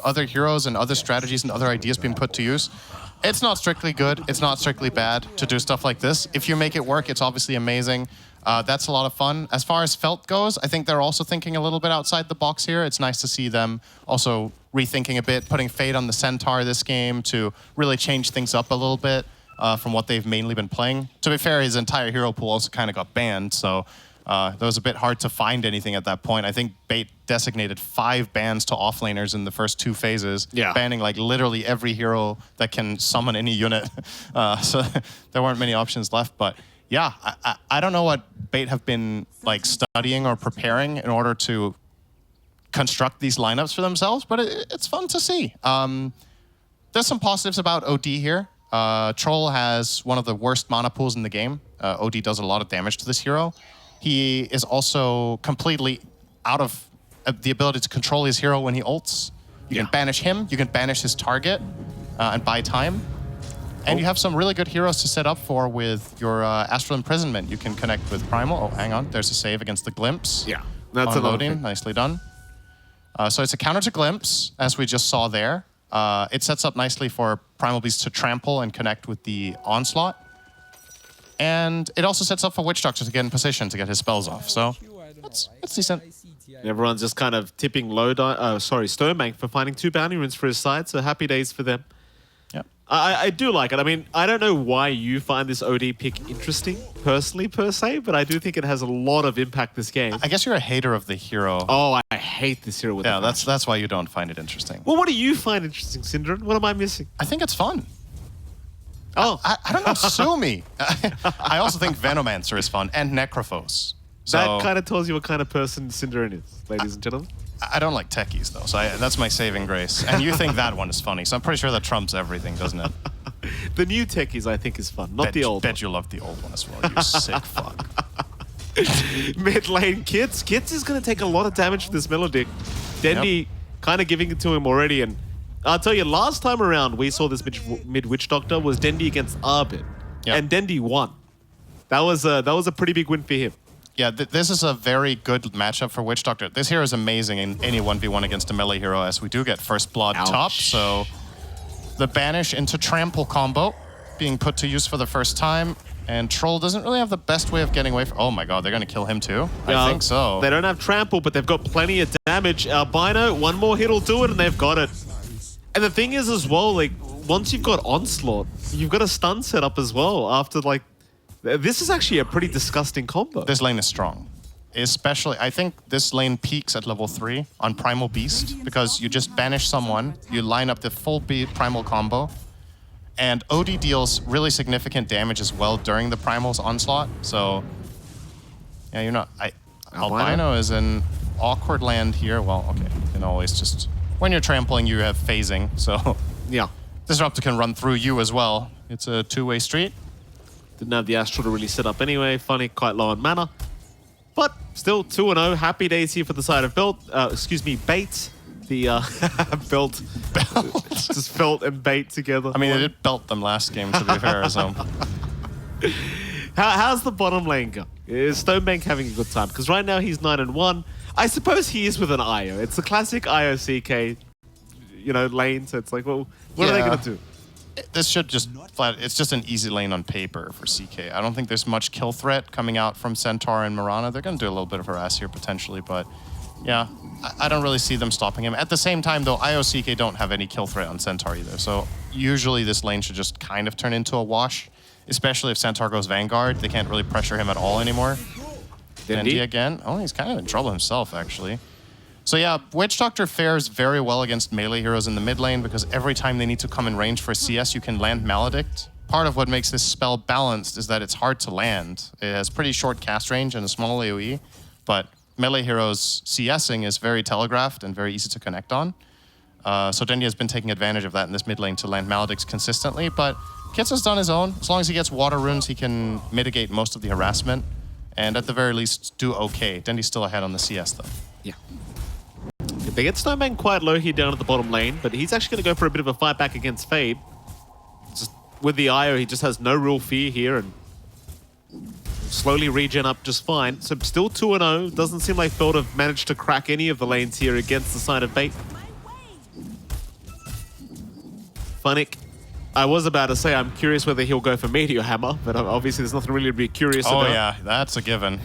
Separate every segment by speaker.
Speaker 1: other heroes and other strategies and other ideas being put to use. It's not strictly good. It's not strictly bad to do stuff like this. If you make it work, it's obviously amazing. That's a lot of fun. As far as Felt goes, I think they're also thinking a little bit outside the box here. It's nice to see them also rethinking a bit, putting Fade on the Centaur this game to really change things up a little bit from what they've mainly been playing. To be fair, his entire hero pool also kind of got banned, so that was a bit hard to find anything at that point. I think Bait designated 5 bans to offlaners in the first 2 phases, banning like literally every hero that can summon any unit. So there weren't many options left, but yeah, I don't know what Bait have been like studying or preparing in order to construct these lineups for themselves, but it's fun to see. There's some positives about OD here. Troll has one of the worst mana pools in the game. OD does a lot of damage to this hero. He is also completely out of the ability to control his hero when he ults. You can banish him, you can banish his target, and buy time. And you have some really good heroes to set up for with your Astral Imprisonment. You can connect with Primal. Oh, hang on. There's a save against the Glimpse.
Speaker 2: Yeah, that's
Speaker 1: loading. Nicely done. So it's a counter to Glimpse, as we just saw there. It sets up nicely for Primal Beast to trample and connect with the Onslaught. And it also sets up for Witch Doctor to get in position to get his spells off. So it's decent.
Speaker 2: Everyone's just kind of tipping Stonebank for finding 2 bounty runes for his side, so happy days for them.
Speaker 1: Yep.
Speaker 2: I do like it. I mean, I don't know why you find this OD pick interesting, personally, per se, but I do think it has a lot of impact this game.
Speaker 1: I guess you're a hater of the hero.
Speaker 2: Oh, I hate this hero with
Speaker 1: Yeah, that's why you don't find it interesting.
Speaker 2: Well, what do you find interesting, Syndron? What am I missing?
Speaker 1: I think it's fun.
Speaker 2: Oh.
Speaker 1: I don't know, sue me. I also think Venomancer is fun, and Necrophos. So
Speaker 2: that kind of tells you what kind of person Syndron is, ladies and gentlemen.
Speaker 1: I don't like techies, though, so that's my saving grace. And you think that one is funny, so I'm pretty sure that trumps everything, doesn't it?
Speaker 2: The new techies, I think, is fun, not the old one.
Speaker 1: Bet you love the old one as well, you sick fuck.
Speaker 2: Mid lane, Kits. Kits is going to take a lot of damage for this Melodic. Dendi kind of giving it to him already, and I'll tell you, last time around we saw this mid Witch Doctor was Dendi against Arbit, and Dendi won. That was a pretty big win for him.
Speaker 1: Yeah, this is a very good matchup for Witch Doctor. This hero is amazing in any 1v1 against a melee hero, as we do get First Blood top. So the Banish into Trample combo being put to use for the first time. And Troll doesn't really have the best way of getting away from... Oh my god, they're going to kill him too? I think so.
Speaker 2: They don't have Trample, but they've got plenty of damage. Albino, one more hit will do it, and they've got it. And the thing is as well, like, once you've got Onslaught, you've got a stun set up as well after, like... This is actually a pretty disgusting combo.
Speaker 1: This lane is strong. Especially, I think this lane peaks at level 3 on Primal Beast, because you just banish someone, you line up the full Primal combo, and OD deals really significant damage as well during the Primal's onslaught. So, yeah, you're not... Albino is an awkward land here. Well, okay, you can always just... When you're trampling, you have phasing, so...
Speaker 2: Yeah.
Speaker 1: Disruptor can run through you as well. It's a two-way street.
Speaker 2: Didn't have the Astral to really set up anyway. Funny, quite low on mana. But still 2-0. Happy days here for the side of Bait. The Belt. Just Felt and Bait together.
Speaker 1: I mean, they did belt them last game, to be fair, so...
Speaker 2: How's the bottom lane go? Is Stonebank having a good time? Because right now he's 9-1. I suppose he is with an IO. It's the classic IO-CK, lane. So it's like, well, what are they going to do?
Speaker 1: This should just it's just an easy lane on paper for CK. I don't think there's much kill threat coming out from Centaur and Mirana. They're going to do a little bit of harass here potentially, but yeah, I don't really see them stopping him. At the same time, though, IOCK don't have any kill threat on Centaur either, so usually this lane should just kind of turn into a wash, especially if Centaur goes Vanguard. They can't really pressure him at all anymore. Dendi again. Oh, he's kind of in trouble himself, actually. So yeah, Witch Doctor fares very well against melee heroes in the mid lane because every time they need to come in range for CS, you can land Maledict. Part of what makes this spell balanced is that it's hard to land. It has pretty short cast range and a small AoE, but melee heroes CSing is very telegraphed and very easy to connect on. So Dendi has been taking advantage of that in this mid lane to land Maledicts consistently, but Kits has done his own. As long as he gets water runes, he can mitigate most of the harassment, and at the very least do okay. Dendi's still ahead on the CS though.
Speaker 2: Yeah. They get Stonebank quite low here down at the bottom lane, but he's actually going to go for a bit of a fight back against Fade. Just with the IO, he just has no real fear here and slowly regen up just fine. So still 2-0. Doesn't seem like Feld have managed to crack any of the lanes here against the side of Bait. Funnick. I was about to say, I'm curious whether he'll go for Meteor Hammer, but obviously there's nothing really to be curious about.
Speaker 1: Oh yeah, that's a given.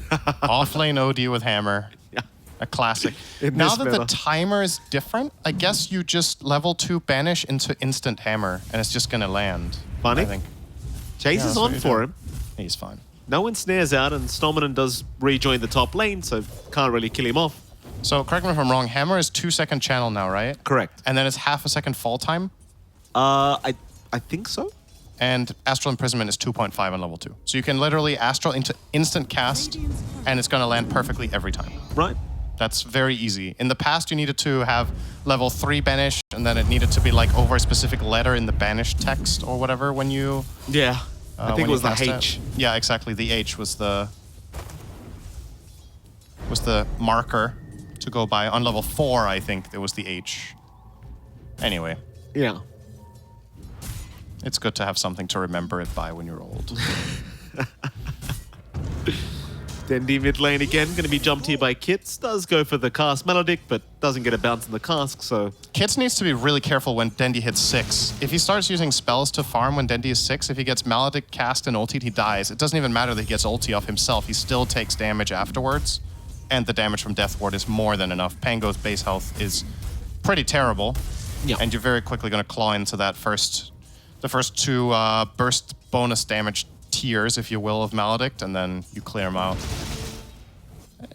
Speaker 1: Offlane OD with Hammer.
Speaker 2: Yeah.
Speaker 1: A classic.
Speaker 2: In
Speaker 1: Now
Speaker 2: this
Speaker 1: that
Speaker 2: meta.
Speaker 1: the timer is different, I guess you just level 2 banish into instant Hammer, and it's just gonna land.
Speaker 2: Funny.
Speaker 1: I think.
Speaker 2: Chases
Speaker 1: that's
Speaker 2: on
Speaker 1: what you
Speaker 2: for
Speaker 1: do.
Speaker 2: him.
Speaker 1: He's fine.
Speaker 2: No one snares out, and Stominen does rejoin the top lane, so can't really kill him off.
Speaker 1: So correct me if I'm wrong, Hammer is 2-second channel now, right?
Speaker 2: Correct.
Speaker 1: And then it's half a second fall time,
Speaker 2: I think so.
Speaker 1: and Astral Imprisonment is 2.5 on level 2. So you can literally Astral into instant cast, and it's gonna land perfectly every time.
Speaker 2: Right.
Speaker 1: That's very easy. In the past, you needed to have level 3 banish, and then it needed to be like over a specific letter in the banish text or whatever when you...
Speaker 2: Yeah. I think
Speaker 1: when
Speaker 2: it was
Speaker 1: you
Speaker 2: the
Speaker 1: cast
Speaker 2: H.
Speaker 1: it. Yeah, exactly. The H was the marker to go by. On level 4, I think there was the H. Anyway,
Speaker 2: Yeah.
Speaker 1: it's good to have something to remember it by when you're old.
Speaker 2: Dendi mid lane again, going to be jumped here by Kits. Does go for the cast Melodic, but doesn't get a bounce in the cask, so...
Speaker 1: Kits needs to be really careful when Dendi hits 6. If he starts using spells to farm when Dendi is 6, if he gets Maledict cast and ultied, he dies. It doesn't even matter that he gets ulti off himself. He still takes damage afterwards, and the damage from Death Ward is more than enough. Pango's base health is pretty terrible,
Speaker 2: Yeah.
Speaker 1: and you're very quickly going to claw into that the first 2 burst bonus damage tiers, if you will, of Maledict, and then you clear him out.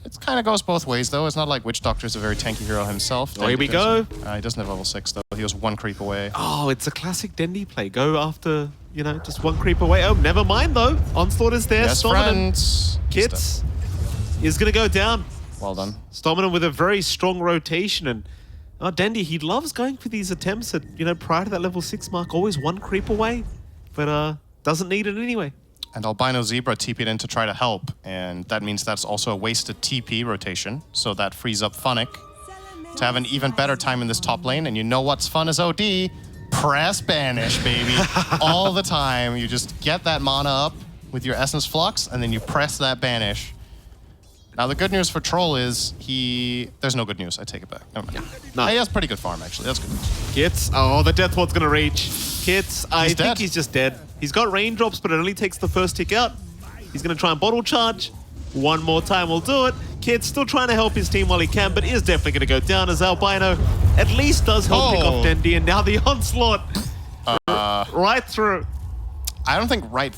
Speaker 1: It kind of goes both ways, though. It's not like Witch Doctor's a very tanky hero himself.
Speaker 2: Oh, here we
Speaker 1: Dendi
Speaker 2: go.
Speaker 1: doesn't. He doesn't have level 6, though. He was 1 creep away.
Speaker 2: Oh, it's a classic Dendi play. Go after, you know, just 1 creep away. Oh, never mind, though. Onslaught is there.
Speaker 1: Yes,
Speaker 2: Stominen.
Speaker 1: friends.
Speaker 2: Kits is going to go down.
Speaker 1: Well done.
Speaker 2: Stominen with a very strong rotation, and Dendi, he loves going for these attempts at, you know, prior to that level 6 mark, always 1 creep away, but doesn't need it anyway.
Speaker 1: And Albino Zebra TP'd in to try to help, and that means that's also a wasted TP rotation, so that frees up Funnick to have an even better time in this top lane, and you know what's fun as OD? Press Banish, baby. All the time. You just get that mana up with your Essence Flux, and then you press that Banish. Now, the good news for Troll is there's no good news. I take it back. Never mind.
Speaker 2: No.
Speaker 1: He has pretty good farm, actually. That's good news.
Speaker 2: Kits, oh, the Death Ward's going to reach. Kits, I
Speaker 1: He's
Speaker 2: think
Speaker 1: dead.
Speaker 2: he's just dead. He's got raindrops, but it only takes the first tick out. He's going to try and bottle charge. One more time will do it. Kits still trying to help his team while he can, but is definitely going to go down as Albino at least does help pick off Dendi, and now the onslaught. Right through.
Speaker 1: I don't think right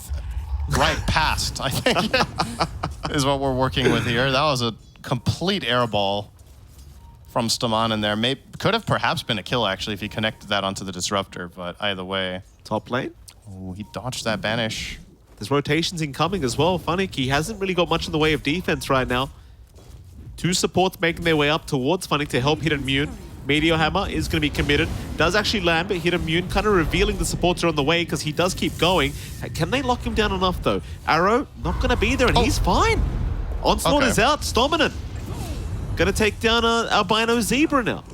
Speaker 1: past, I think, is what we're working with here. That was a complete air ball from Stoman in there. Could have perhaps been a kill, actually, if he connected that onto the Disruptor, but either way.
Speaker 2: Top lane.
Speaker 1: Oh, he dodged that Banish.
Speaker 2: There's rotations incoming as well. Funnick, he hasn't really got much in the way of defense right now. 2 supports making their way up towards Funnick to help hit Immune. Meteor Hammer is going to be committed. Does actually land, but hit Immune, kind of revealing the supports are on the way because he does keep going. Can they lock him down enough, though? Arrow, not going to be there, and he's fine. Onslaught is out. Stominen. Going to take down Albino Zebra now.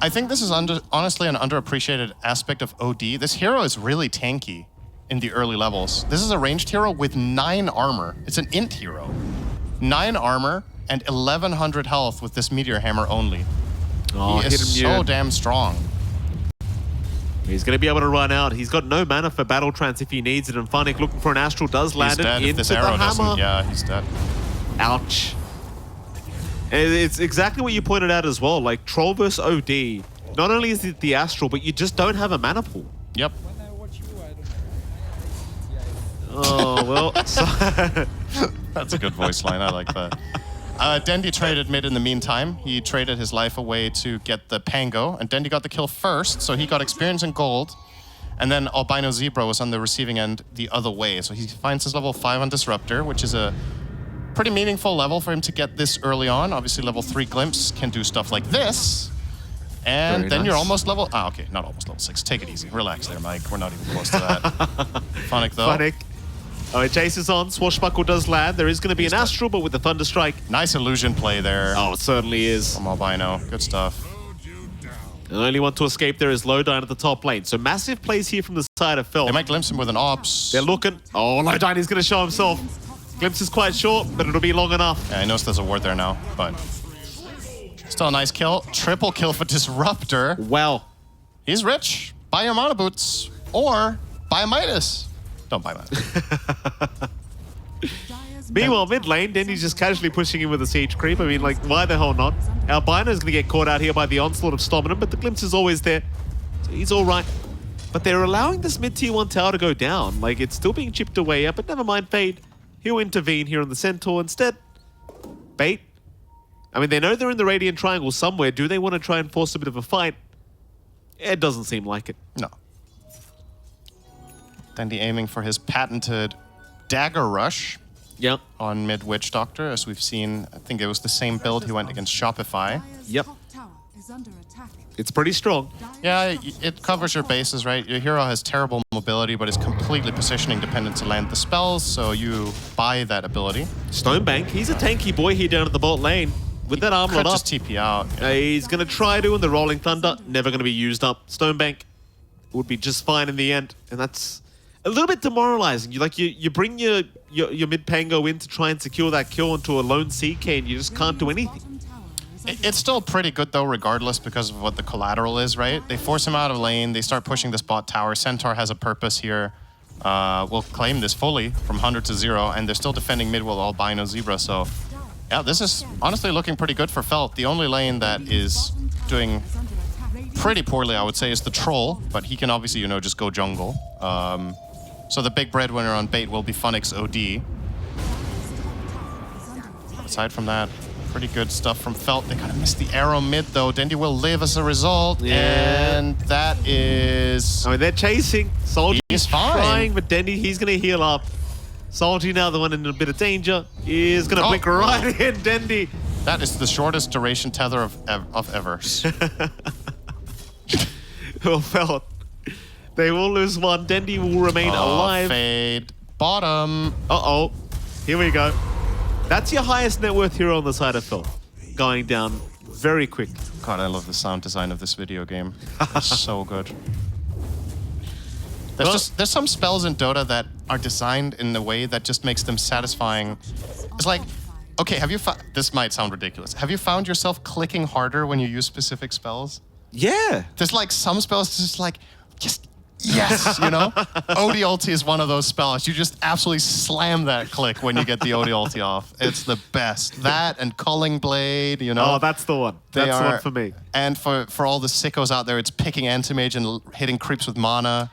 Speaker 1: I think this is honestly an underappreciated aspect of OD. This hero is really tanky in the early levels. This is a ranged hero with 9 armor. It's an int hero. 9 armor and 1100 health with this Meteor Hammer only.
Speaker 2: Oh,
Speaker 1: he is so damn strong.
Speaker 2: He's going to be able to run out. He's got no mana for Battle Trance if he needs it, and Funnick looking for an Astral does land it into
Speaker 1: this
Speaker 2: the
Speaker 1: arrow
Speaker 2: hammer.
Speaker 1: doesn't. Yeah, he's dead.
Speaker 2: Ouch. It's exactly what you pointed out as well. Like, Troll versus OD, not only is it the Astral, but you just don't have a mana pool.
Speaker 1: Yep.
Speaker 2: Oh, well.
Speaker 1: That's a good voice line. I like that. Dendi traded mid in the meantime. He traded his life away to get the Pango, and Dendi got the kill first, so he got experience in gold. And then Albino Zebra was on the receiving end the other way. So he finds his level 5 on Disruptor, which is a pretty meaningful level for him to get this early on. Obviously, level 3 Glimpse can do stuff like this. And
Speaker 2: Very
Speaker 1: then
Speaker 2: nice.
Speaker 1: you're almost level... okay, not almost level 6. Take it easy. Relax there, Mike. We're not even close to that. Funnick, though.
Speaker 2: Funnick. Oh, it chases on. Swashbuckle does land. There is going to be an Astral, but with the Thunder Strike.
Speaker 1: Nice illusion play there
Speaker 2: Oh, it certainly is.
Speaker 1: from Albino. Good stuff.
Speaker 2: The only one to escape there is Lodine at the top lane. So massive plays here from the side of Fel.
Speaker 1: They might glimpse him with an Ops.
Speaker 2: They're looking. Oh, Lodine is going to show himself. Glimpse is quite short, but it'll be long enough.
Speaker 1: Yeah, I noticed there's a ward there now, but still a nice kill. Triple kill for Disruptor.
Speaker 2: Wow.
Speaker 1: He's rich. buy your mana boots or buy a Midas. Don't buy Midas.
Speaker 2: Meanwhile, mid lane, Dendy's just casually pushing in with a siege creep. I mean, like, why the hell not? Albino's going to get caught out here by the onslaught of Stominum, but the glimpse is always there. So he's all right. But they're allowing this mid-tier 1 tower to go down. Like, it's still being chipped away at, but never mind, Fade. He'll intervene here on the Centaur instead. Bait. I mean, they know they're in the Radiant Triangle somewhere. Do they want to try and force a bit of a fight? It doesn't seem like it.
Speaker 1: No. Dendy aiming for his patented dagger rush.
Speaker 2: Yep.
Speaker 1: On mid Witch Doctor, as we've seen. I think it was the same build he went against Shopify.
Speaker 2: Yep. It's pretty strong.
Speaker 1: Yeah, it covers your bases, right? Your hero has terrible mobility, but is completely positioning dependent to land the spells, so you buy that ability.
Speaker 2: Stonebank, he's a tanky boy here down at the bot lane. With that armor
Speaker 1: Could
Speaker 2: up,
Speaker 1: just TP out.
Speaker 2: he's going to try to, and the Rolling Thunder, never going to be used up. Stonebank would be just fine in the end, and that's a little bit demoralizing. You bring your mid Pango in to try and secure that kill into a lone CK, and you just can't do anything.
Speaker 1: It's still pretty good though, regardless, because of what the collateral is, right? They force him out of lane. They start pushing this bot tower. Centaur has a purpose here. We'll claim this fully from 100 to 0, and they're still defending mid with albino zebra. So, yeah, this is honestly looking pretty good for Felt. The only lane that is doing pretty poorly, I would say, is the troll, but he can obviously, just go jungle. So the big breadwinner on bait will be Funix OD. Aside from that, pretty good stuff from Felt. They kind of missed the arrow mid, though. Dendy will live as a result, and that is...
Speaker 2: I mean, they're chasing. Soldier
Speaker 1: is fine.
Speaker 2: Trying, but Dendy, he's going to heal up. Soldier, now the one in a bit of danger, is going to blink right in. Dendy.
Speaker 1: That is the shortest duration tether of ever.
Speaker 2: Well, Felt. They will lose one. Dendy will remain alive.
Speaker 1: Fade. Bottom.
Speaker 2: Uh-oh. Here we go. That's your highest net worth hero on the side of Phil. Going down very quick.
Speaker 1: God, I love the sound design of this video game. It's so good. There's some spells in Dota that are designed in a way that just makes them satisfying. It's like, okay, have you found... This might sound ridiculous. Have you found yourself clicking harder when you use specific spells?
Speaker 2: Yeah.
Speaker 1: There's like some spells just like, yes, OD ulti is one of those spells. You just absolutely slam that click when you get the OD ulti off. It's the best. That and Culling Blade,
Speaker 2: Oh, that's the one. That's the one for me.
Speaker 1: And for all the sickos out there, it's picking Anti-Mage and hitting creeps with mana.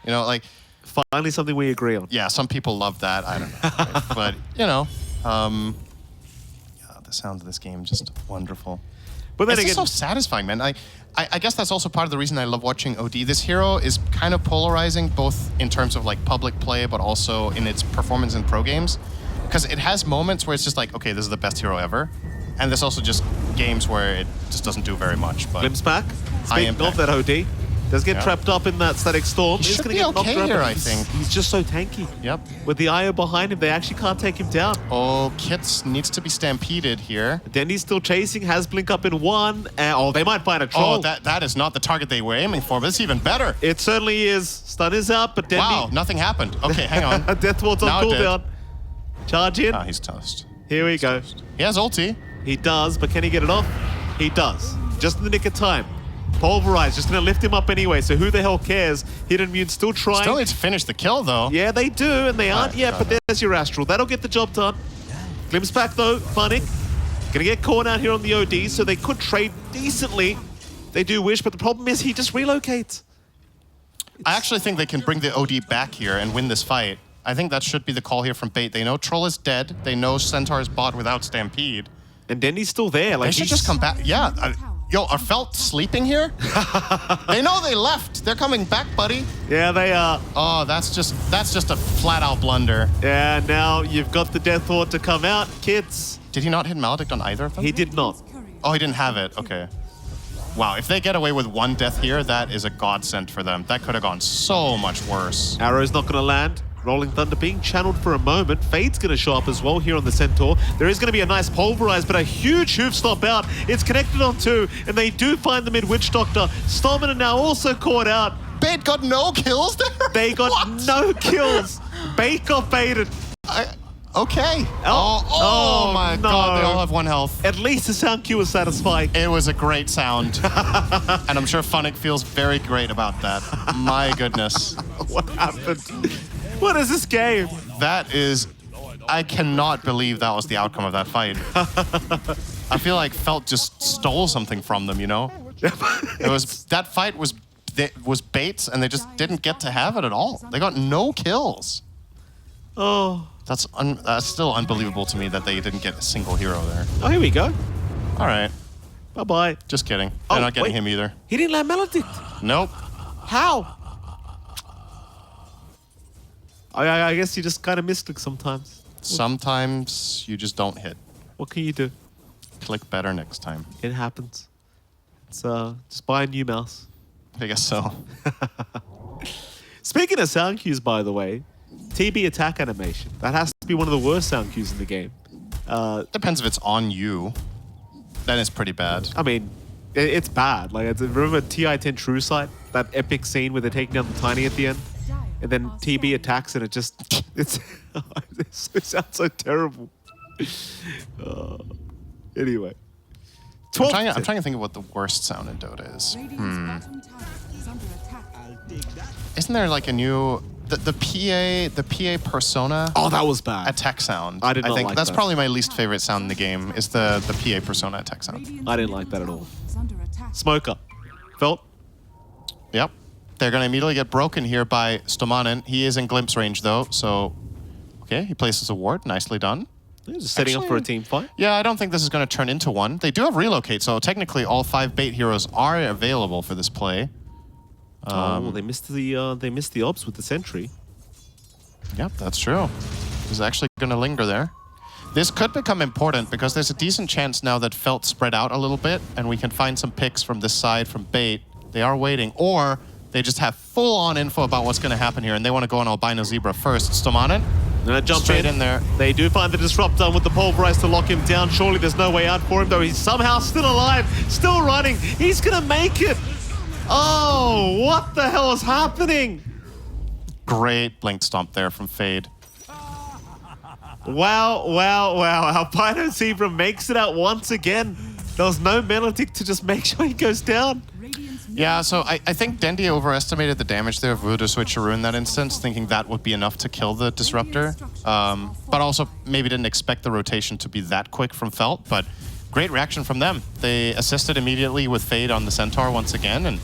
Speaker 2: Finally something we agree on.
Speaker 1: Yeah, some people love that. I don't know. But, yeah, the sound of this game just wonderful. But then it's so satisfying, man. I guess that's also part of the reason I love watching OD. This hero is kind of polarizing, both in terms of like public play, but also in its performance in pro games. Because it has moments where it's just like, okay, this is the best hero ever. And there's also just games where it just doesn't do very much. But
Speaker 2: Glimpse back. Speaking of that OD, does get trapped up in that static storm.
Speaker 1: He should be okay here, I think.
Speaker 2: He's just so tanky.
Speaker 1: Yep.
Speaker 2: With the IO behind him, they actually can't take him down.
Speaker 1: Oh, Kits needs to be stampeded here.
Speaker 2: Dendy's still chasing, has blink up in one. They might find a troll.
Speaker 1: Oh, that is not the target they were aiming for, but it's even better.
Speaker 2: It certainly is. Stun is up, but Dendy...
Speaker 1: Wow, nothing happened. Okay, hang on.
Speaker 2: Death Ward's on cooldown. Charge in.
Speaker 1: Oh, he's toast.
Speaker 2: Here we go.
Speaker 1: He has ulti.
Speaker 2: He does, but can he get it off? He does. Just in the nick of time. Pulverize, just going to lift him up anyway, so who the hell cares? Hidden Mune still trying.
Speaker 1: Still need to finish the kill, though.
Speaker 2: Yeah, they do, and they aren't yet, but there's your Astral. That'll get the job done. Glimpse back, though. Funny. Going to get caught out here on the OD, so they could trade decently. They do wish, but the problem is he just relocates.
Speaker 1: I actually think they can bring the OD back here and win this fight. I think that should be the call here from Bait. They know Troll is dead. They know Centaur is bought without Stampede.
Speaker 2: And Dendy's still there.
Speaker 1: Like, they should just come back. Yeah. Yo, are Felt sleeping here? They know they left. They're coming back, buddy.
Speaker 2: Yeah, they are.
Speaker 1: Oh, that's just a flat-out blunder.
Speaker 2: Yeah, now you've got the Death Ward to come out, kids.
Speaker 1: Did he not hit Maledict on either of them?
Speaker 2: He did not.
Speaker 1: Oh, he didn't have it. Okay. Wow, if they get away with one death here, that is a godsend for them. That could have gone so much worse.
Speaker 2: Arrow's not going to land. Rolling Thunder being channeled for a moment. Fade's going to show up as well here on the Centaur. There is going to be a nice Pulverize, but a huge hoof stop out. It's connected on two, and they do find the mid-Witch Doctor. Stomina now also caught out.
Speaker 1: Bait got no kills there?
Speaker 2: They got no kills. Bait got baited.
Speaker 1: Okay.
Speaker 2: Oh,
Speaker 1: Oh my
Speaker 2: no.
Speaker 1: God, they all have 1 health.
Speaker 2: At least the sound cue was satisfying.
Speaker 1: It was a great sound. And I'm sure Funnick feels very great about that. My goodness.
Speaker 2: What happened? What is this game?
Speaker 1: That is... I cannot believe that was the outcome of that fight. I feel like Felt just stole something from them, you know? It was... That fight was baits, and they just didn't get to have it at all. They got no kills.
Speaker 2: Oh.
Speaker 1: That's still unbelievable to me that they didn't get a single hero there.
Speaker 2: Oh, here we go.
Speaker 1: All right.
Speaker 2: Bye-bye.
Speaker 1: Just kidding. They're not getting him either.
Speaker 2: He didn't land Maledict.
Speaker 1: Nope.
Speaker 2: How? I guess you just kind of misclick sometimes.
Speaker 1: Sometimes you just don't hit.
Speaker 2: What can you do?
Speaker 1: Click better next time.
Speaker 2: It happens. It's just buy a new mouse.
Speaker 1: I guess so.
Speaker 2: Speaking of sound cues, by the way, TB attack animation. That has to be one of the worst sound cues in the game.
Speaker 1: Depends if it's on you. Then it's pretty bad.
Speaker 2: I mean, it's bad. Like, remember TI-10 True Sight? That epic scene where they're taking down the Tiny at the end? And then TB attacks and it just... it sounds so terrible. Anyway.
Speaker 1: I'm trying to think of what the worst sound in Dota is. Isn't there like a new... The PA persona...
Speaker 2: Oh, that was bad.
Speaker 1: Attack sound.
Speaker 2: I did not
Speaker 1: think
Speaker 2: like
Speaker 1: that's
Speaker 2: that.
Speaker 1: probably my least favorite sound in the game, is the PA persona attack sound.
Speaker 2: I didn't like that at all. Smoker. Felt?
Speaker 1: Yep. They're going to immediately get broken here by Stomanen. He is in glimpse range, though, so... Okay, he places a ward. Nicely done.
Speaker 2: Yeah, just setting up for a team fight.
Speaker 1: Yeah, I don't think this is going to turn into one. They do have relocate, so technically all 5 bait heroes are available for this play.
Speaker 2: Well, they missed the obs with the sentry.
Speaker 1: Yep, that's true. He's actually going to linger there. This could become important because there's a decent chance now that Felt spread out a little bit and we can find some picks from this side from bait. They are waiting, or they just have full-on info about what's going to happen here and they want to go on Albino Zebra first. Stomanen,
Speaker 2: Jump
Speaker 1: straight in there.
Speaker 2: They do find the Disruptor with the Pulverize to lock him down. Surely there's no way out for him, though. He's somehow still alive, still running. He's going to make it. Oh, what the hell is happening?
Speaker 1: Great blink stomp there from Fade.
Speaker 2: Wow, wow, wow. Albino Zebra makes it out once again. There was no Melodic to just make sure he goes down.
Speaker 1: Yeah, so I think Dendi overestimated the damage there of Voodoo Switcheroo in that instance, thinking that would be enough to kill the Disruptor. But also maybe didn't expect the rotation to be that quick from Felt, but great reaction from them. They assisted immediately with Fade on the Centaur once again, and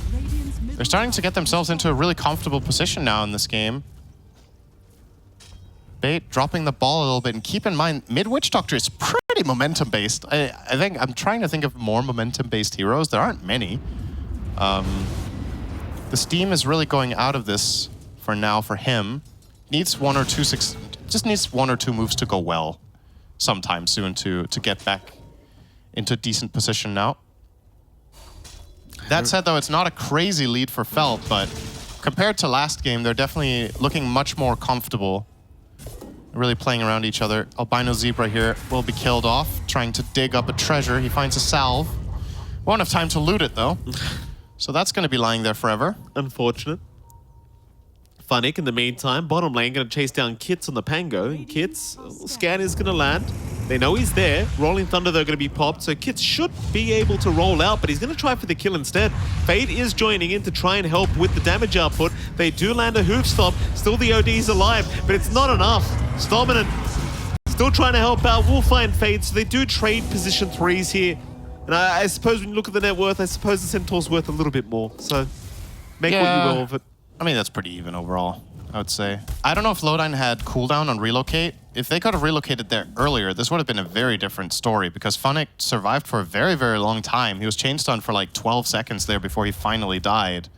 Speaker 1: they're starting to get themselves into a really comfortable position now in this game. Bait dropping the ball a little bit, and keep in mind, mid Witch Doctor is pretty momentum-based. I think I'm trying to think of more momentum-based heroes. There aren't many. The steam is really going out of this for now for him. Needs just needs 1 or 2 moves to go well sometime soon to get back into decent position now. That said, though, it's not a crazy lead for Felt, but compared to last game, they're definitely looking much more comfortable, really playing around each other. Albino Zebra here will be killed off, trying to dig up a treasure. He finds a salve. Won't have time to loot it, though. So that's going to be lying there forever.
Speaker 2: Unfortunate. Funnick, in the meantime, bottom lane, going to chase down Kits on the Pango. And Kits, scan is going to land. They know he's there. Rolling Thunder, they're going to be popped. So Kits should be able to roll out, but he's going to try for the kill instead. Fade is joining in to try and help with the damage output. They do land a hoof stop. Still the OD's alive, but it's not enough. Stomanen still trying to help out. We'll find Fade. So they do trade position 3s here. And I suppose when you look at the net worth, I suppose the Centaur's worth a little bit more. So make what you will of it.
Speaker 1: I mean, that's pretty even overall, I would say. I don't know if Lodine had cooldown on relocate. If they could have relocated there earlier, this would have been a very different story because Funnick survived for a very, very long time. He was chain stunned for like 12 seconds there before he finally died.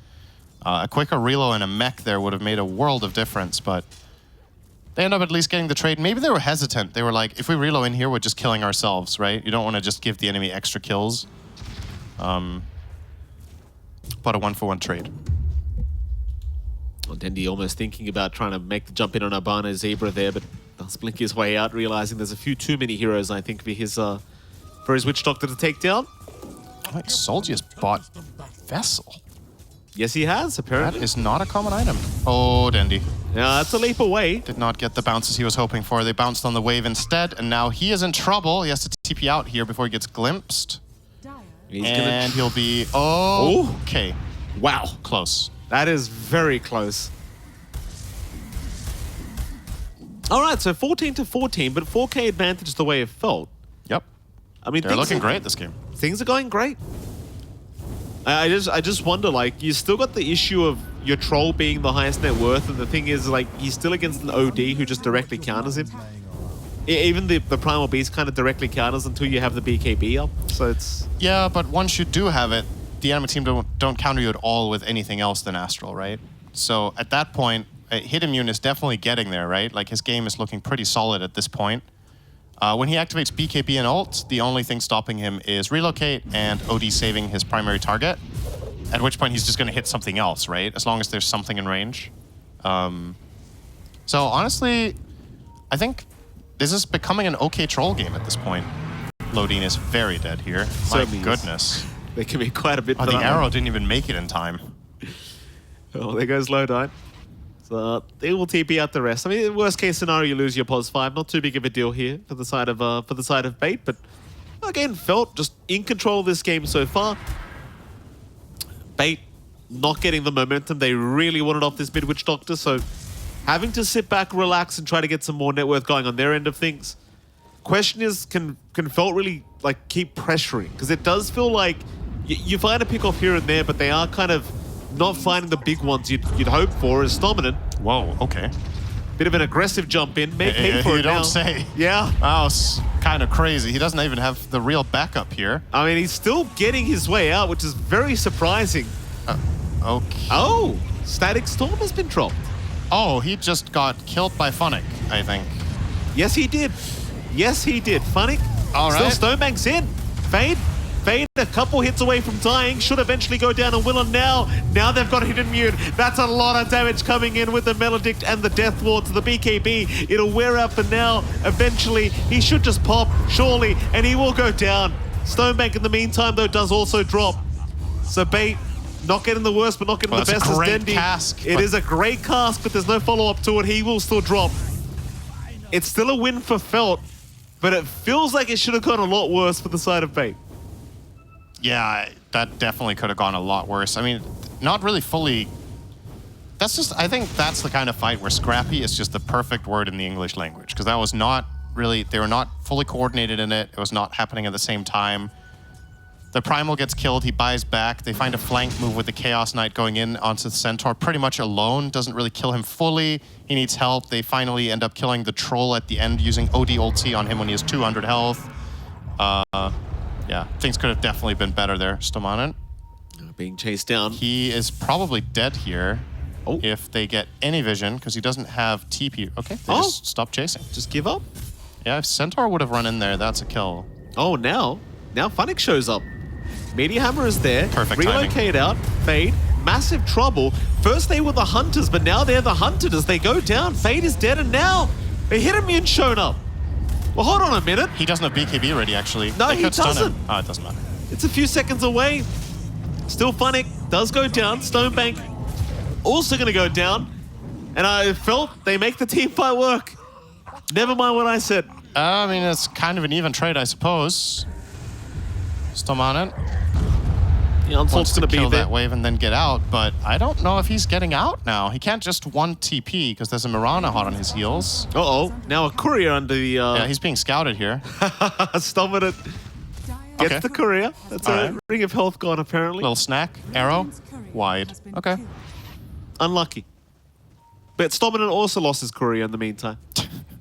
Speaker 1: A quicker reload and a mech there would have made a world of difference, but they end up at least getting the trade. Maybe they were hesitant. They were like, if we reload in here, we're just killing ourselves, right? You don't want to just give the enemy extra kills. But a 1-for-1 trade.
Speaker 2: Well, Dendi almost thinking about trying to make the jump in on Albino Zebra there, but does blink his way out, realizing there's a few too many heroes, I think, for his Witch Doctor to take down.
Speaker 1: Like, Soldiers bought Vessel.
Speaker 2: Yes, he has, apparently.
Speaker 1: That is not a common item. Oh, Dendi.
Speaker 2: Yeah, that's a leap away.
Speaker 1: Did not get the bounces he was hoping for. They bounced on the wave instead, and now he is in trouble. He has to TP out here before he gets glimpsed. He'll be... Oh, okay.
Speaker 2: Wow.
Speaker 1: Close.
Speaker 2: That is very close. All right, so 14-14, but 4K advantage is the way it felt.
Speaker 1: Yep.
Speaker 2: I mean,
Speaker 1: they're looking great this game.
Speaker 2: Things are going great. I just wonder, like, you still got the issue of your troll being the highest net worth, and the thing is, like, he's still against an OD who just directly counters him. Even the Primal Beast kind of directly counters until you have the BKB up, so it's...
Speaker 1: Yeah, but once you do have it, the enemy team don't counter you at all with anything else than Astral, right? So at that point, hit immune is definitely getting there, right? Like, his game is looking pretty solid at this point. When he activates BKB and ult, the only thing stopping him is relocate and OD saving his primary target, at which point he's just going to hit something else, right? As long as there's something in range. So honestly, I think this is becoming an okay troll game at this point. Lodine is very dead here. My goodness.
Speaker 2: There can be quite a bit.
Speaker 1: Oh, the arrow didn't even make it in time.
Speaker 2: Oh, there goes Lodine. So they will TP out the rest. I mean, worst case scenario, you lose your +5. Not too big of a deal here for the side of Bait, but again, Felt just in control of this game so far. Bait not getting the momentum they really wanted off this mid Witch Doctor, so having to sit back, relax, and try to get some more net worth going on their end of things. Question is, can Felt really like keep pressuring? Because it does feel like you find a pick off here and there, but they are kind of not finding the big ones you'd hope for as dominant.
Speaker 1: Whoa, okay.
Speaker 2: Bit of an aggressive jump in. May pay for
Speaker 1: you
Speaker 2: it now.
Speaker 1: don't say.
Speaker 2: Yeah.
Speaker 1: Oh, it's kind of crazy. He doesn't even have the real backup here.
Speaker 2: I mean, he's still getting his way out, which is very surprising.
Speaker 1: Okay.
Speaker 2: Oh, Static Storm has been dropped.
Speaker 1: Oh, he just got killed by Funnick, I think.
Speaker 2: Yes, he did. Yes, he did. Funnick.
Speaker 1: All right.
Speaker 2: Still Stonebank's in. Fade a couple hits away from dying. Should eventually go down and Willen now. Now they've got hidden immune. That's a lot of damage coming in with the Maledict and the Death Ward to the BKB. It'll wear out for now. Eventually, he should just pop, surely, and he will go down. Stonebank in the meantime, though, does also drop. So Bait, not getting the worst, but not getting the best as Dendi.
Speaker 1: Cask,
Speaker 2: it is a great cast, but there's no follow-up to it. He will still drop. It's still a win for Felt, but it feels like it should have gone a lot worse for the side of Bait.
Speaker 1: Yeah, that definitely could have gone a lot worse. I mean, not really fully... That's just... I think that's the kind of fight where scrappy is just the perfect word in the English language, because that was not really... They were not fully coordinated in it. It was not happening at the same time. The Primal gets killed. He buys back. They find a flank move with the Chaos Knight going in onto the Centaur pretty much alone. Doesn't really kill him fully. He needs help. They finally end up killing the Troll at the end using OD ulti on him when he has 200 health. Yeah, things could have definitely been better there, Stomanen.
Speaker 2: Being chased down.
Speaker 1: He is probably dead here if they get any vision, because he doesn't have TP. Okay, they just stop chasing.
Speaker 2: Just give up?
Speaker 1: Yeah, if Centaur would have run in there, that's a kill.
Speaker 2: Oh, now Funnick shows up. Media Hammer is there.
Speaker 1: Perfect
Speaker 2: Relocate
Speaker 1: timing.
Speaker 2: Out. Fade. Massive trouble. First they were the Hunters, but now they're the Hunted as they go down. Fade is dead, and now a hit immune shown up. Well, hold on a minute.
Speaker 1: He doesn't have BKB ready, actually.
Speaker 2: No,
Speaker 1: They
Speaker 2: he
Speaker 1: could stun
Speaker 2: doesn't.
Speaker 1: him. Oh, it doesn't matter.
Speaker 2: It's a few seconds away. Still Funnick does go down. Stonebank also going to go down. And I felt they make the team fight work. Never mind what I said.
Speaker 1: I mean, it's kind of an even trade, I suppose. Stomanen
Speaker 2: Yeah,
Speaker 1: wants to
Speaker 2: going to
Speaker 1: kill
Speaker 2: be there.
Speaker 1: that wave and then get out, but I don't know if he's getting out now. He can't just one TP because there's a Mirana hot on his heels.
Speaker 2: Uh-oh. Now a courier under the...
Speaker 1: Yeah, he's being scouted here.
Speaker 2: Stomanen gets
Speaker 1: Okay.
Speaker 2: the courier. That's
Speaker 1: All
Speaker 2: a
Speaker 1: right.
Speaker 2: ring of health gone, apparently.
Speaker 1: Little snack, arrow, wide. Okay.
Speaker 2: Unlucky. But Stomanen also lost his courier in the meantime.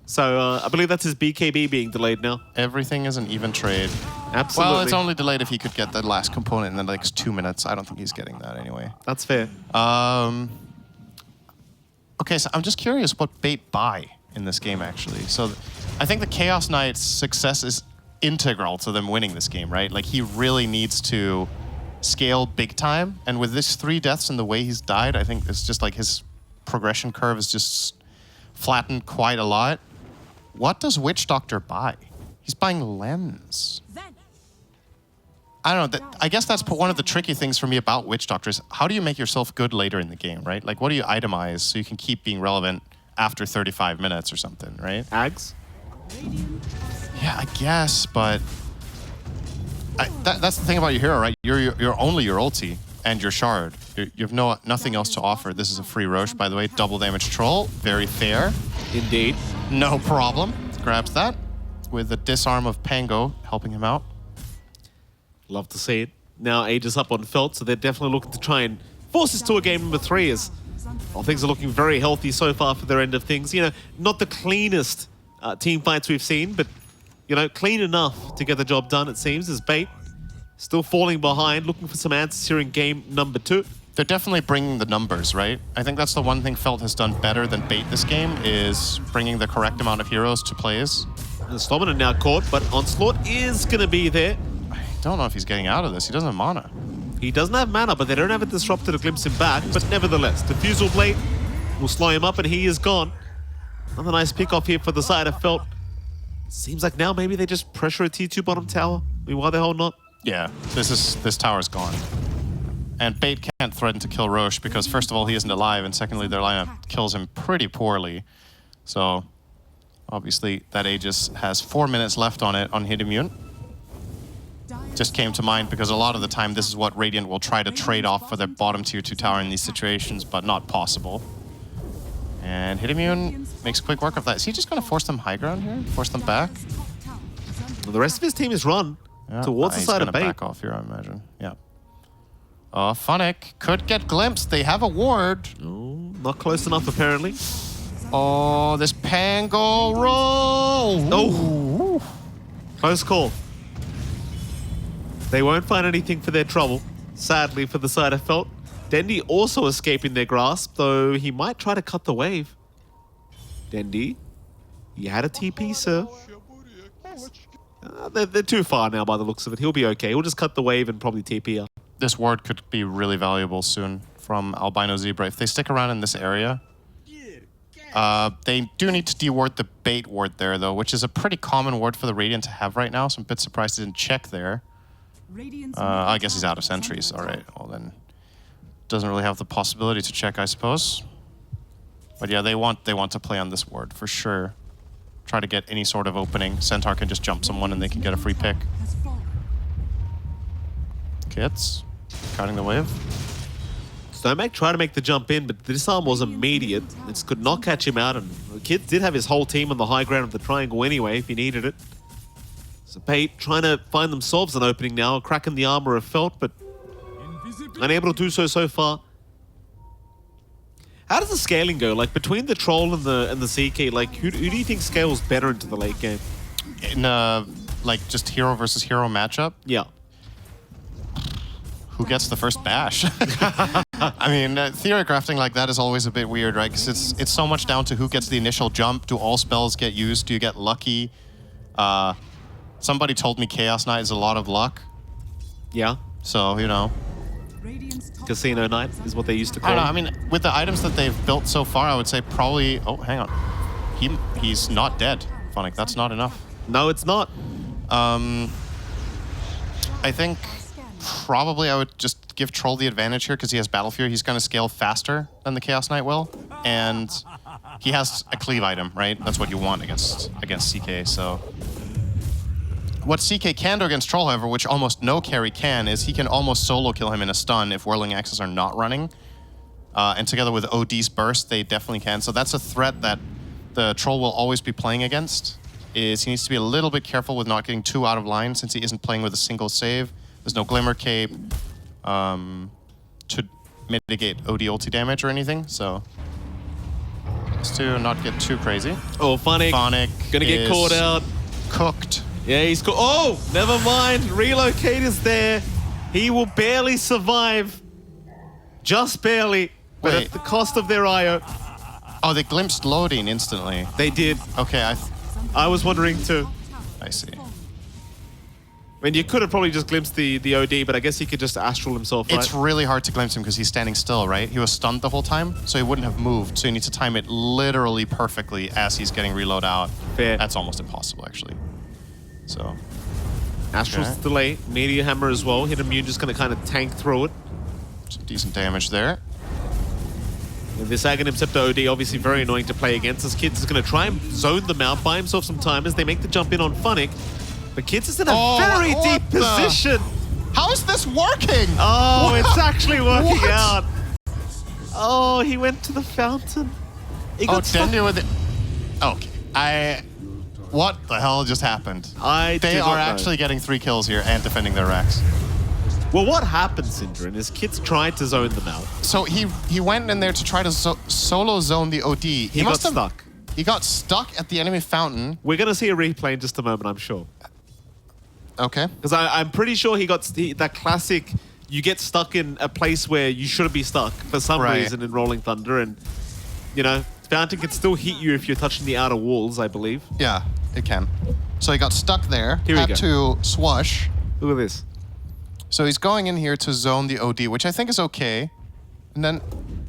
Speaker 2: So I believe that's his BKB being delayed now.
Speaker 1: Everything is an even trade.
Speaker 2: Absolutely.
Speaker 1: Well, it's only delayed if he could get the last component in the next 2 minutes. I don't think he's getting that anyway.
Speaker 2: That's fair.
Speaker 1: Okay, so I'm just curious what Bait buy in this game, actually. So I think the Chaos Knight's success is integral to them winning this game, right? Like, he really needs to scale big time. And with this 3 deaths and the way he's died, I think it's just like his progression curve is just flattened quite a lot. What does Witch Doctor buy? He's buying Lens. I don't know. I guess that's one of the tricky things for me about Witch Doctors. How do you make yourself good later in the game, right? Like, what do you itemize so you can keep being relevant after 35 minutes or something, right?
Speaker 2: Ags?
Speaker 1: Yeah, I guess, but that's the thing about your hero, right? You're only your ulti and your shard. You have nothing else to offer. This is a free Roche, by the way. Double damage troll, very fair.
Speaker 2: Indeed.
Speaker 1: No problem. Grabs that with the disarm of Pango helping him out.
Speaker 2: Love to see it. Now Aegis up on Felt, so they're definitely looking to try and force us to a game number 3 as things are looking very healthy so far for their end of things. You know, not the cleanest team fights we've seen, but, you know, clean enough to get the job done, it seems, as Bait still falling behind, looking for some answers here in game number 2.
Speaker 1: They're definitely bringing the numbers, right? I think that's the one thing Felt has done better than Bait this game is bringing the correct amount of heroes to plays.
Speaker 2: And Sloman now caught, but Onslaught is going to be there.
Speaker 1: I don't know if he's getting out of this. He doesn't have mana.
Speaker 2: He doesn't have mana, but they don't have a Disruptor to glimpse him back. But nevertheless, Diffusal Blade will slow him up and he is gone. Another nice pick off here for the side of Felt. Seems like now maybe they just pressure a T2 bottom tower. I mean, why the hell not?
Speaker 1: Yeah, this tower's gone. And Bait can't threaten to kill Roche because first of all, he isn't alive, and secondly, their lineup kills him pretty poorly. So obviously that Aegis has 4 minutes left on it on hit immune. Just came to mind because a lot of the time this is what Radiant will try to trade off for their bottom tier 2 tower in these situations, but not possible. And hit immune makes quick work of that. Is he just going to force them high ground here? Force them back?
Speaker 2: Well, the rest of his team is run towards the side of Bait.
Speaker 1: He's going to back off here, I imagine. Yeah. Funnick could get glimpsed. They have a ward.
Speaker 2: Oh, not close enough, apparently.
Speaker 1: Oh, this Pango roll.
Speaker 2: Oh, close call. They won't find anything for their trouble, sadly, for the side of Felt. Dendi also escaping their grasp, though he might try to cut the wave. Dendi, you had a TP, sir. They're too far now by the looks of it. He'll be okay. He'll just cut the wave and probably TP up.
Speaker 1: This ward could be really valuable soon from Albino Zebra. If they stick around in this area, they do need to deward the Bait ward there, though, which is a pretty common ward for the Radiant to have right now, so I'm a bit surprised they didn't check there. I guess he's out of sentries. All right, well then, doesn't really have the possibility to check, I suppose. But yeah, they want to play on this ward for sure. Try to get any sort of opening. Centaur can just jump someone and they can get a free pick. Kits, cutting the wave.
Speaker 2: Stomac tried to make the jump in, but the disarm was immediate. It could not catch him out, and the Kid did have his whole team on the high ground of the triangle anyway, if he needed it. So Bait trying to find themselves an opening now, cracking the armor of Felt, but unable to do so far. How does the scaling go? Like between the Troll and the CK, like who do you think scales better into the late game?
Speaker 1: In like just hero versus hero matchup?
Speaker 2: Yeah.
Speaker 1: Who gets the first bash? I mean, theory crafting like that is always a bit weird, right? Because it's so much down to who gets the initial jump. Do all spells get used? Do you get lucky? Somebody told me Chaos Knight is a lot of luck.
Speaker 2: Yeah.
Speaker 1: So, you know.
Speaker 2: Casino Knight is what they used to call
Speaker 1: I don't know. I mean, with the items that they've built so far, I would say probably... Oh, hang on. He's not dead, Funnick. That's not enough.
Speaker 2: No, it's not.
Speaker 1: I think probably I would just give Troll the advantage here because he has Battle Fury. He's going to scale faster than the Chaos Knight will. And he has a cleave item, right? That's what you want against CK, so... What CK can do against Troll, however, which almost no carry can, is he can almost solo kill him in a stun if Whirling Axes are not running. And together with OD's Burst, they definitely can. So that's a threat that the Troll will always be playing against, is he needs to be a little bit careful with not getting too out of line since he isn't playing with a single save. There's no Glimmer Cape to mitigate OD ulti damage or anything, so... Just to not get too crazy.
Speaker 2: Oh, Funnick gonna get caught out.
Speaker 1: Cooked.
Speaker 2: Yeah, he's caught. Oh, never mind. Relocate is there. He will barely survive. Just barely. But
Speaker 1: Wait.
Speaker 2: at the cost of their IO.
Speaker 1: Oh, they glimpsed loading instantly.
Speaker 2: They did.
Speaker 1: Okay,
Speaker 2: I was wondering too.
Speaker 1: I see.
Speaker 2: I mean, you could have probably just glimpsed the OD, but I guess he could just astral himself, right?
Speaker 1: It's really hard to glimpse him because he's standing still, right? He was stunned the whole time, so he wouldn't have moved. So you need to time it literally perfectly as he's getting reload out.
Speaker 2: Fair.
Speaker 1: That's almost impossible, actually. So,
Speaker 2: Astral's
Speaker 1: Okay.
Speaker 2: delay, Meteor Hammer as well. Hit Immune just going to kind of tank through it.
Speaker 1: Some decent damage there.
Speaker 2: And this Aghanim Scepter OD obviously very annoying to play against. This Kids is going to try and zone them out, buy himself some time as they make the jump in on Funnick. But Kids is in a very
Speaker 1: what
Speaker 2: deep position.
Speaker 1: How is this working?
Speaker 2: Oh, it's actually working
Speaker 1: What?
Speaker 2: out. Oh, he went to the fountain. He
Speaker 1: Oh,
Speaker 2: got stuck.
Speaker 1: Dendu with it. Okay. What the hell just happened?
Speaker 2: I
Speaker 1: They
Speaker 2: do not
Speaker 1: are
Speaker 2: know.
Speaker 1: actually getting 3 kills here and defending their racks.
Speaker 2: Well, what happened, Syndrin, is Kids tried to zone them out.
Speaker 1: So he went in there to try to solo zone the OD.
Speaker 2: He got stuck.
Speaker 1: He got stuck at the enemy fountain.
Speaker 2: We're going to see a replay in just a moment, I'm sure.
Speaker 1: Okay.
Speaker 2: Because I'm pretty sure he got that classic, you get stuck in a place where you shouldn't be stuck for some
Speaker 1: Right.
Speaker 2: reason in Rolling Thunder. And, you know, Fountain can still hit you if you're touching the outer walls, I believe.
Speaker 1: Yeah, it can. So he got stuck there.
Speaker 2: Here we
Speaker 1: had
Speaker 2: go.
Speaker 1: to swash.
Speaker 2: Look at this.
Speaker 1: So he's going in here to zone the OD, which I think is okay. And then...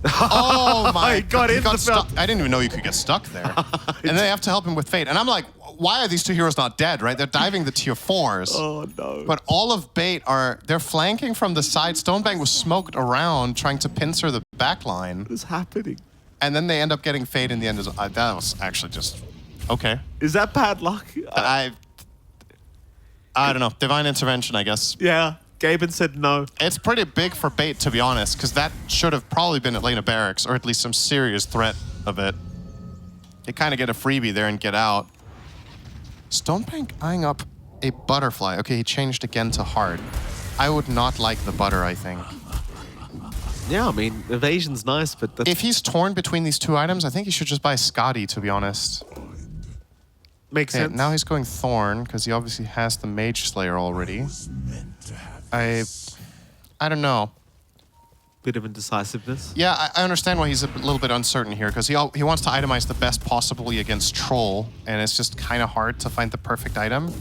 Speaker 1: Oh my
Speaker 2: He got in the
Speaker 1: stuck.
Speaker 2: fountain.
Speaker 1: I didn't even know you could get stuck there. And then they have to help him with Fate. And I'm like, why are these 2 heroes not dead, right? They're diving the tier 4s.
Speaker 2: Oh, no.
Speaker 1: But all of Bait they're flanking from the side. Stonebank was smoked around trying to pincer the back line.
Speaker 2: What is happening?
Speaker 1: And then they end up getting Fate in the end. That was actually just... Okay.
Speaker 2: Is that bad luck?
Speaker 1: I don't know. Divine intervention, I guess.
Speaker 2: Yeah. Gaben said no.
Speaker 1: It's pretty big for Bait, to be honest, because that should have probably been Atlanta Barracks, or at least some serious threat of it. They kind of get a freebie there and get out. Stonebank eyeing up a butterfly. Okay, he changed again to hard. I would not like the butter, I think.
Speaker 2: Yeah, I mean, evasion's nice, but that's...
Speaker 1: If he's torn between these 2 items, I think he should just buy Scotty, to be honest.
Speaker 2: makes
Speaker 1: Okay,
Speaker 2: sense.
Speaker 1: now he's going Thorn, because he obviously has the Mage Slayer already. I don't know.
Speaker 2: Bit of indecisiveness.
Speaker 1: Yeah, I understand why he's a little bit uncertain here, because he wants to itemize the best possibly against Troll, and it's just kind of hard to find the perfect item.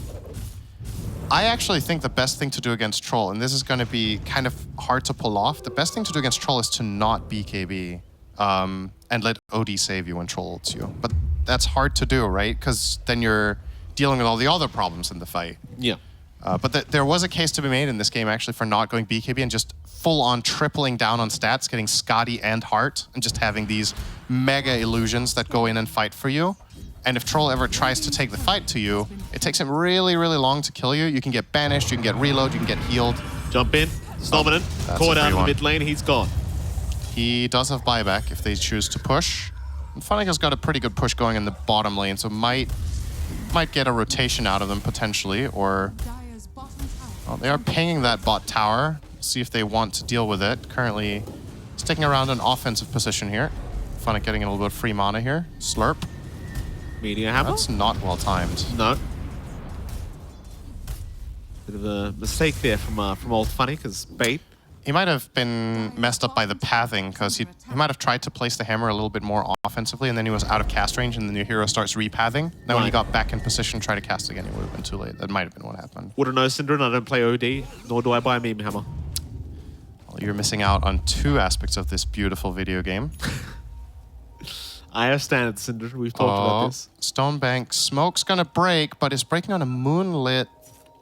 Speaker 1: I actually think the best thing to do against Troll, and this is going to be kind of hard to pull off, the best thing to do against Troll is to not BKB and let OD save you when Troll ults you. But that's hard to do, right? Because then you're dealing with all the other problems in the fight.
Speaker 2: Yeah.
Speaker 1: But there was a case to be made in this game, actually, for not going BKB and just full-on tripling down on stats, getting Scotty and Heart, and just having these mega illusions that go in and fight for you. And if Troll ever tries to take the fight to you, it takes him really, really long to kill you. You can get banished, you can get reload, you can get healed.
Speaker 2: Jump in. Dominant.
Speaker 1: That's
Speaker 2: Caught
Speaker 1: a
Speaker 2: out in
Speaker 1: free
Speaker 2: the
Speaker 1: one.
Speaker 2: mid lane. He's gone.
Speaker 1: He does have buyback if they choose to push. And Funnick has got a pretty good push going in the bottom lane, so might get a rotation out of them potentially, or... Well, they are pinging that bot tower. See if they want to deal with it. Currently sticking around an offensive position here. Funnick getting a little bit of free mana here. Slurp.
Speaker 2: Meteor Hammer?
Speaker 1: That's not well timed.
Speaker 2: No. Bit of a mistake there from old Funny, because Bait.
Speaker 1: He might have been messed up by the pathing, because he might have tried to place the hammer a little bit more offensively, and then he was out of cast range, and the new hero starts repathing. Then when he
Speaker 2: Right.
Speaker 1: got back in position, try to cast again, it would have been too late. That might have been what happened.
Speaker 2: Wouldn't know, Syndrin. I don't play OD, nor do I buy a Meme Hammer.
Speaker 1: Well, you're missing out on 2 aspects of this beautiful video game.
Speaker 2: I understand, Syndrin. We've talked about this.
Speaker 1: Stonebank smoke's gonna break, but it's breaking on a moonlit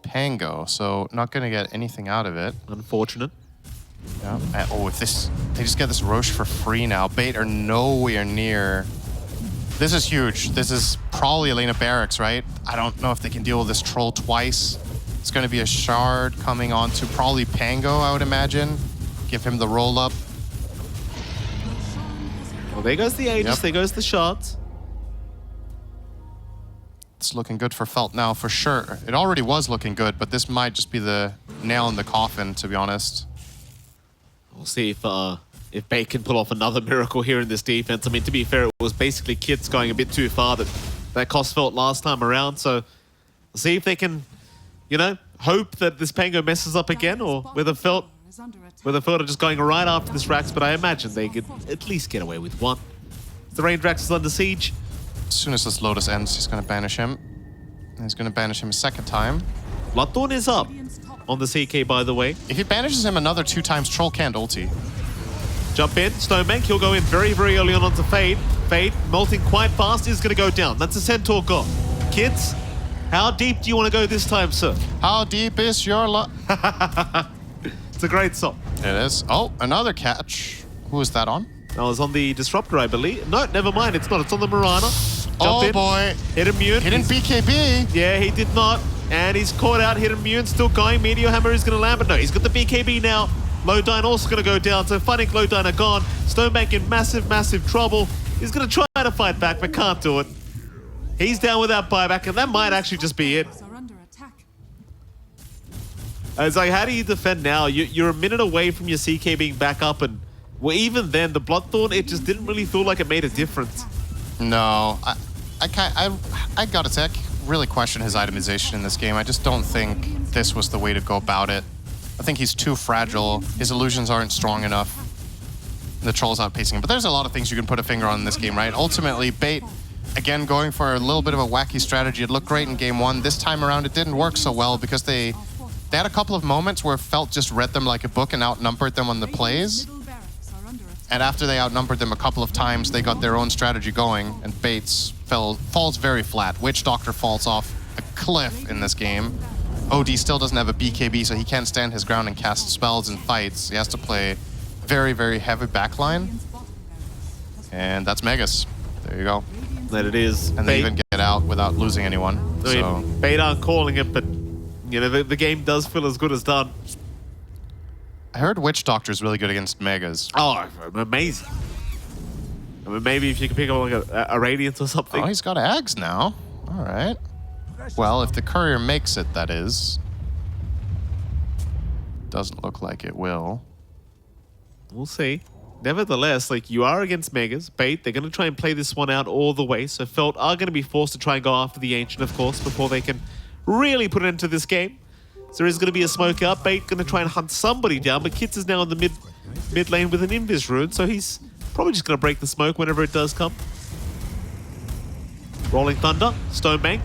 Speaker 1: Pango, so not gonna get anything out of it.
Speaker 2: Unfortunate.
Speaker 1: Yeah. And, if they just get this Roche for free now. Bait are nowhere near. This is huge. This is probably Elena Barracks, right? I don't know if they can deal with this Troll twice. It's gonna be a Shard coming on to probably Pango, I would imagine. Give him the roll up.
Speaker 2: Well, there goes the Aegis.
Speaker 1: Yep.
Speaker 2: There goes the shots.
Speaker 1: It's looking good for Felt now, for sure. It already was looking good, but this might just be the nail in the coffin, to be honest.
Speaker 2: We'll see if Bait can pull off another miracle here in this defense. I mean, to be fair, it was basically Kids going a bit too far that cost Felt last time around. So we'll see if they can, you know, hope that this Pango messes up again, or whether Felt are just going right after this Rax. But I imagine they could at least get away with one. The Range Rax is under siege.
Speaker 1: As soon as this Lotus ends, he's going to banish him. And he's going to banish him a second time.
Speaker 2: Bloodthorn is up on the CK, by the way.
Speaker 1: If he banishes him another 2 times, Troll can't ulti.
Speaker 2: Jump in, Stonebank, he'll go in very, very early on onto Fade. Fade, molting quite fast, is going to go down. That's a Centaur gone. Kids, How deep do you want to go this time, sir?
Speaker 1: How deep is your love?
Speaker 2: It's a great song.
Speaker 1: It is. Oh, another catch. Who is that on?
Speaker 2: That was on the Disruptor, I believe. No, never mind. It's not. It's on the Marana.
Speaker 1: Oh
Speaker 2: in,
Speaker 1: boy.
Speaker 2: Hit immune.
Speaker 1: Hidden BKB.
Speaker 2: Yeah, he did not. And he's caught out. Hit immune. Still going. Meteor Hammer is going to land, but no, he's got the BKB now. Lowdyne also going to go down. So Funnick, Lowdyne are gone. Stonebank in massive, massive trouble. He's going to try to fight back, but can't do it. He's down without buyback, and that might actually just be it. It's like, how do you defend now? You're a minute away from your CK being back up, and well, even then, the Bloodthorn, it just didn't really feel like it made a difference.
Speaker 1: No, I gotta say, I really question his itemization in this game. I just don't think this was the way to go about it. I think he's too fragile. His illusions aren't strong enough. The Troll's outpacing him. But there's a lot of things you can put a finger on in this game, right? Ultimately, Bait, again, going for a little bit of a wacky strategy. It looked great in game one. This time around, it didn't work so well because they had a couple of moments where Felt just read them like a book and outnumbered them on the plays. And after they outnumbered them a couple of times, they got their own strategy going, and Bates falls very flat. Witch Doctor falls off a cliff in this game. OD still doesn't have a BKB, so he can't stand his ground and cast spells and fights. He has to play very, very heavy backline. And that's Megas. There you go.
Speaker 2: That it is.
Speaker 1: And they even get out without losing anyone.
Speaker 2: I mean, Bait aren't calling it, but you know, the game does feel as good as done.
Speaker 1: I heard Witch Doctor's really good against Megas.
Speaker 2: Oh, amazing. I mean, maybe if you can pick up like a Radiant or something.
Speaker 1: Oh, he's got Ags now. All right. Well, if the Courier makes it, that is. Doesn't look like it will.
Speaker 2: We'll see. Nevertheless, like, you are against Megas. Bait, they're going to try and play this one out all the way. So Felt are going to be forced to try and go after the Ancient, of course, before they can really put it into this game. So there is going to be a smoke out. Bait going to try and hunt somebody down, but Kits is now in the mid lane with an Invis rune, so he's probably just going to break the smoke whenever it does come. Rolling Thunder, Stonebank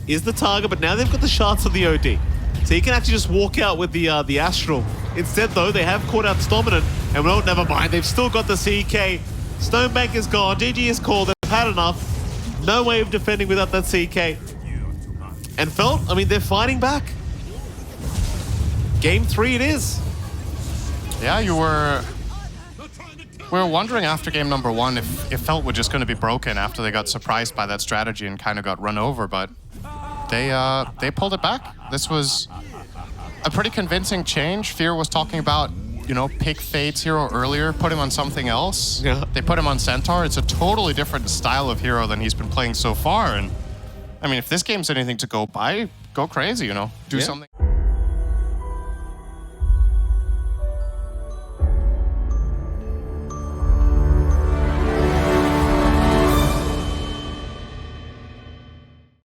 Speaker 2: is the target, but now they've got the shards of the OD. So he can actually just walk out with the Astral. Instead, though, they have caught out Stominant, and well, never mind, they've still got the CK. Stonebank is gone, GG is called, they've had enough. No way of defending without that CK. And Felt, I mean, they're fighting back. Game 3 it is.
Speaker 1: Yeah, we were wondering after game number one if Felt were just going to be broken after they got surprised by that strategy and kind of got run over, but they pulled it back. This was a pretty convincing change. Fear was talking about, you know, pick Fade's hero earlier, put him on something else.
Speaker 2: Yeah.
Speaker 1: They put him on Centaur. It's a totally different style of hero than he's been playing so far. And I mean, if this game's anything to go by, go crazy, you know, do something.